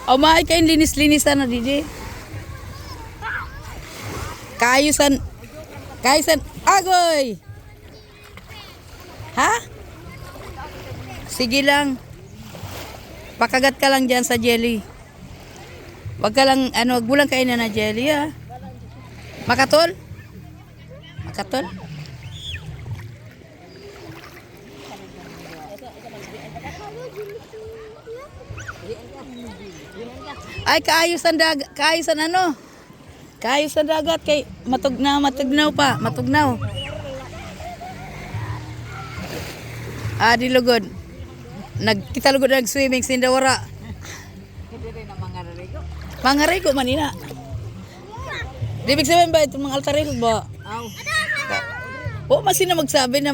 O maay kayo linis-linisan na DJ. Kayusan. Kayusan. Agoy! Ha? Sige lang. Pakagat ka lang dyan sa jelly. Wag ka lang, wag mo lang kainin na jelly ha. Makatol? Makatol? Ay, kaayusan dagat. Kaayusan ano? Kaayusan dagat. Kay matugnaw pa. Matugnaw. Di lugod. Kita lugod nag-swimming sindawara. Mga rego manina. Di big sabihin ba itong mga altaril ba? O masin na magsabi na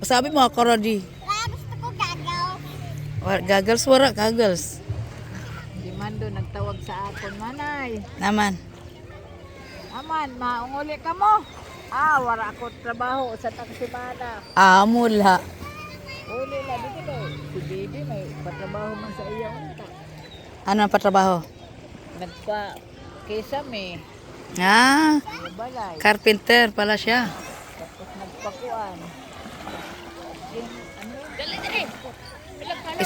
sabi mo ako Rodi. Gusto ko gagaw. Gagals wara, gagals. Si Mando nagtawag sa akin, manay. Naman. Aman, maunguli ka mo. Wala ako trabaho sa taksimana. Mula. Uli na, dito ba? Si Bibi may patrabaho man sa iya unta. Ano ang patrabaho? Nagpa-kisame. Iya balay. Carpenter pala siya. Tapos nagpakuan.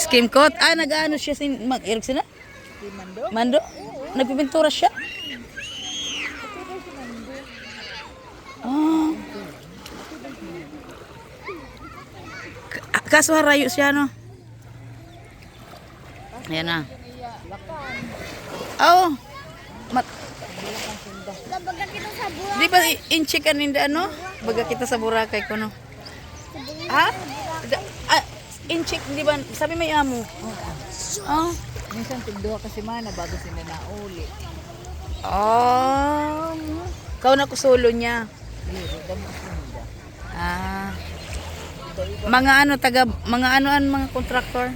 Skim coat. Nag-ano siya mag-irog sila? Si Mando? Mando? Nagpipintura siya? Kaso harayo siya, no? Ayan na. Baga kita sa buwan. Di ba in-check ka ninda, no? Baga kita sa Boracay ko, no? In-check, di ba? Sabi may amo. Minsan tigduha kasi mana bago sila nauli. Kau na kusulo niya. Mga ano, mga kontraktor?